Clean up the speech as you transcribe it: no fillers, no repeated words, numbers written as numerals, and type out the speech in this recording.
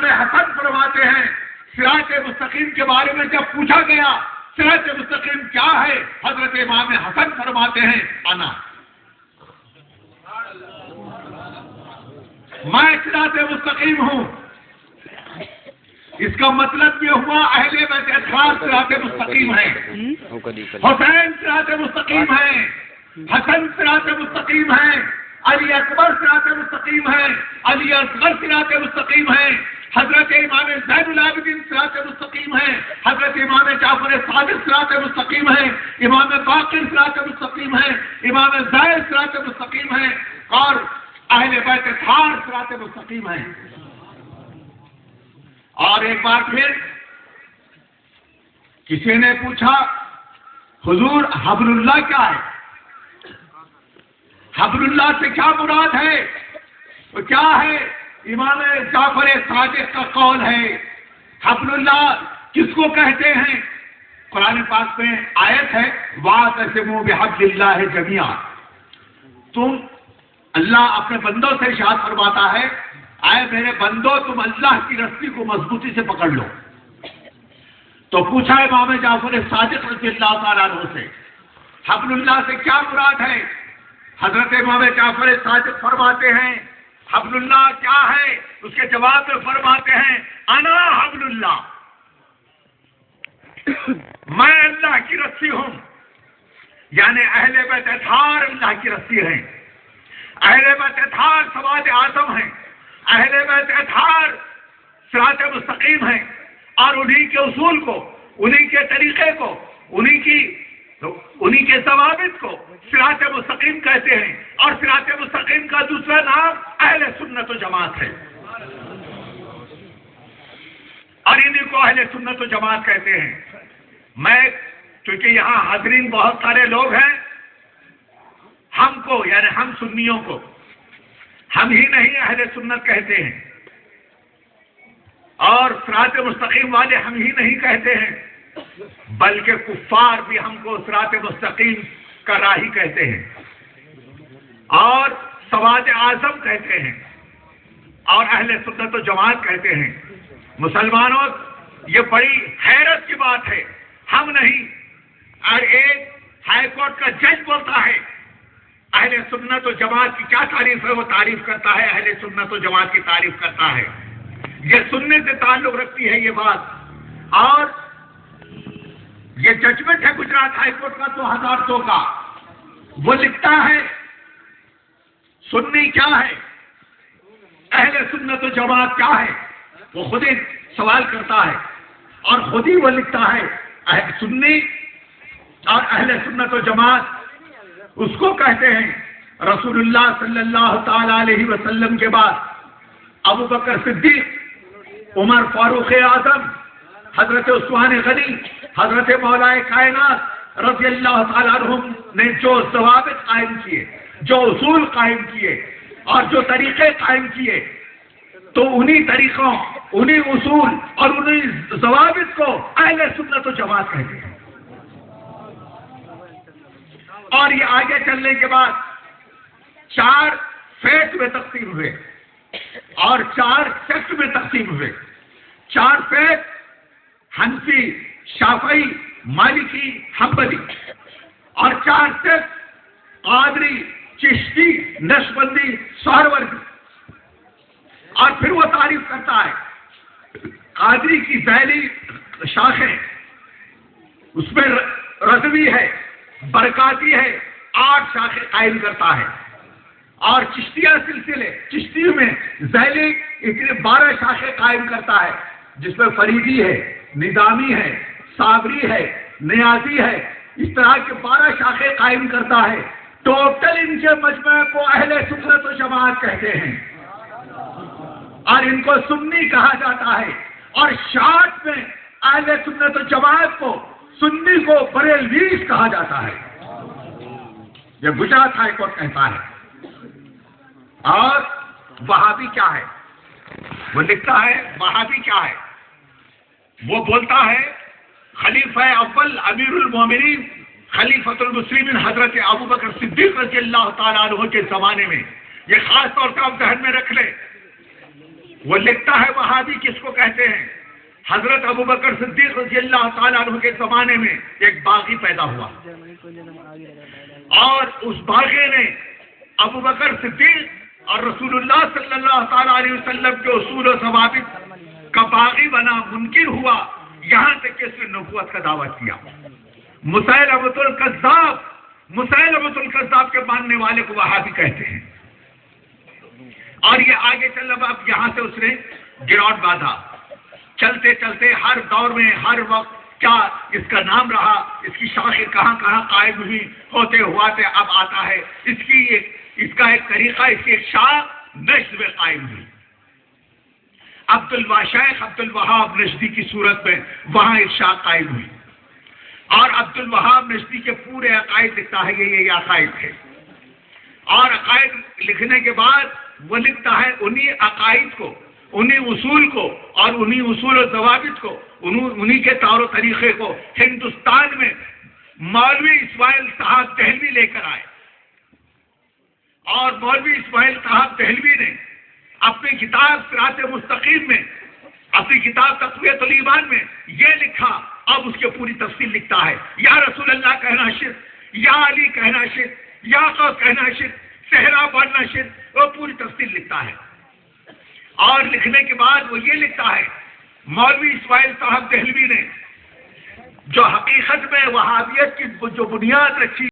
امام حسن فرماتے ہیں صراط مستقیم کے بارے میں جب پوچھا گیا صراط مستقیم کیا ہے، حضرت امام حسن فرماتے ہیں انا، میں صراط مستقیم ہوں۔ اس کا مطلب یہ ہوا اہل بیت اطہار صراط مستقیم ہے، حسین صراط مستقیم ہے، حسن صراط مستقیم ہے، علی اکبر صراط مستقیم ہے، علی اصغر صراط مستقیم ہے، حضرت امام زین العابدین صراط مستقیم ہے، حضرت امام جعفر صادق صراط مستقیم ہے، امام باقر صراط مستقیم ہے، امام زاہد صراط مستقیم ہے، اور اہل بیت اطہار صراط مستقیم ہے۔ اور ایک بار پھر کسی نے پوچھا حضور حبل اللہ کیا ہے؟ حبل اللہ سے کیا مراد ہے؟ وہ کیا ہے؟ امام جعفر صادق کا قول ہے حبل اللہ کس کو کہتے ہیں؟ قرآن پاک میں آیت ہے وَاعْتَصِمُوا بِحَبْلِ اللَّهِ جَمِيعًا، تم اللہ اپنے بندوں سے ارشاد فرماتا ہے اے میرے بندو تم اللہ کی رسی کو مضبوطی سے پکڑ لو۔ تو پوچھا امام جعفر صادق رضی اللہ تعالیٰ عنہ سے حبل اللہ سے کیا مراد ہے؟ حضرت امام جعفر صادق فرماتے ہیں حبل اللہ کیا ہے؟ اس کے جواب میں فرماتے ہیں انا حبل اللہ، میں اللہ کی رسی ہوں، یعنی اہل بیت اطہار اللہ کی رسی ہیں، اہل بیت اطہار سواد اعظم ہیں، اہل بیت اطہار صراط مستقیم ہیں، اور انہی کے اصول کو، انہی کے طریقے کو، انہی کے ضوابط کو صراط مستقیم کہتے ہیں، اور صراط مستقیم کا دوسرا نام اہل سنت و جماعت ہے، اور انہی کو اہل سنت و جماعت کہتے ہیں۔ میں چونکہ یہاں حاضرین بہت سارے لوگ ہیں، ہم کو یعنی ہم سنیوں کو ہم ہی نہیں اہل سنت کہتے ہیں، اور صراط مستقیم والے ہم ہی نہیں کہتے ہیں، بلکہ کفار بھی ہم کو صراط مستقیم کا راہی کہتے ہیں، اور سواد اعظم کہتے ہیں، اور اہل سنت و جماعت کہتے ہیں۔ مسلمانوں یہ بڑی حیرت کی بات ہے، ہم نہیں، اور ایک ہائی کورٹ کا جج بولتا ہے اہل سنت و جماعت کی کیا تعریف ہے، وہ تعریف کرتا ہے اہل سنت و جماعت کی تعریف کرتا ہے۔ یہ سننے سے تعلق رکھتی ہے یہ بات، اور یہ ججمنٹ ہے گجرات ہائی کورٹ کا 2002 کا، وہ لکھتا ہے سنی کیا ہے، اہل سنت و جماعت کیا ہے، وہ خود ہی سوال کرتا ہے، اور خود ہی وہ لکھتا ہے سنی اور اہل سنت و جماعت اس کو کہتے ہیں رسول اللہ صلی اللہ تعالی علیہ وسلم کے بعد ابو بکر صدیق، عمر فاروق اعظم، حضرت عثمان غنی، حضرت مولا کائنات رضی اللہ تعالیٰ عنہم نے جو ضوابط قائم کیے، جو اصول قائم کیے، اور جو طریقے قائم کیے، تو انہی طریقوں، انہی اصول اور انہی ضوابط کو اہل سنت و جماعت کہتے ہیں۔ اور یہ آگے چلنے کے بعد 4 فیس میں تقسیم ہوئے اور 4 سیکٹ میں تقسیم ہوئے۔ 4 فیس حنفی، شافعی، مالکی، حنبلی، اور 4 سیکٹ قادری، چشتی، نقشبندی، سہروردی۔ اور پھر وہ تعریف کرتا ہے قادری کی ذیلی شاخیں، اس میں رضوی ہے، برکاتی ہے، 8 شاخیں قائم کرتا ہے، اور چشتیہ سلسلے، چشتی میں ذیلی اتنے 12 شاخیں قائم کرتا ہے، جس میں فریدی ہے، نظامی ہے، صابری ہے، نیازی ہے، اس طرح کے 12 شاخیں قائم کرتا ہے۔ ٹوٹل ان کے مجموعے کو اہل سنت و جماعت کہتے ہیں، اور ان کو سنی کہا جاتا ہے، اور شارٹ میں اہل سنت و جماعت کو، سنی کو بریلویز کہا جاتا ہے، یہ گجرات ہائی کورٹ کہتا ہے۔ اور وہابی کیا ہے؟ وہ لکھتا ہے وہابی کیا ہے؟ وہ بولتا ہے خلیفہ اول امیر المومنین خلیفۃ المسلمین حضرت ابو بکر صدیق رضی اللہ تعالیٰ عنہ کے زمانے میں، یہ خاص طور سے آپ ذہن میں رکھ لیں، وہ لکھتا ہے وہابی کس کو کہتے ہیں؟ حضرت ابو بکر صدیق رضی اللہ تعالیٰ عنہ کے زمانے میں ایک باغی پیدا ہوا، اور اس باغی نے ابو بکر صدیق اور رسول اللہ صلی اللہ تعالیٰ علیہ وسلم کے اصول و ضوابط کا باغی بنا، منکر ہوا، یہاں تک کہ اس نے نبوت کا دعویٰ کیا۔ مسیلمۃ الکذاب کے ماننے والے کو وہابی کہتے ہیں۔ اور یہ آگے چل، اب یہاں سے اس نے گراوٹ باندھا، چلتے چلتے ہر دور میں ہر وقت کیا اس کا نام رہا، اس کی شاخیں کہاں کہاں قائم ہوئی، ہوتے ہوتے اب آتا ہے اس کا ایک طریقہ، اس کی ایک شاخ نجد میں قائم ہوئی۔ شیخ عبد الوہاب نجدی کی صورت میں وہاں ایک شاخ قائم ہوئی، اور عبد الوہاب نجدی کے پورے عقائد لکھتا ہے، یہ عقائد تھے، اور عقائد لکھنے کے بعد وہ لکھتا ہے انہی عقائد کو، انہی اصول کو، اور انہی اصول و ضوابط کو، انہی کے طور و طریقے کو ہندوستان میں مولوی اسماعیل صاحب دہلوی لے کر آئے، اور مولوی اسماعیل صاحب دہلوی نے اپنی کتاب صراط مستقیم میں، اپنی کتاب تقویۃ الایمان میں یہ لکھا، اب اس کے پوری تفصیل لکھتا ہے، یا رسول اللہ کہنا شرک، یا علی کہنا شرک، یا غوث کہنا شرک، صحرا بننا شرک، وہ پوری تفصیل لکھتا ہے۔ اور لکھنے کے بعد وہ یہ لکھتا ہے، مولوی اسماعیل صاحب دہلوی نے جو حقیقت میں وہابیت کی جو بنیاد رکھی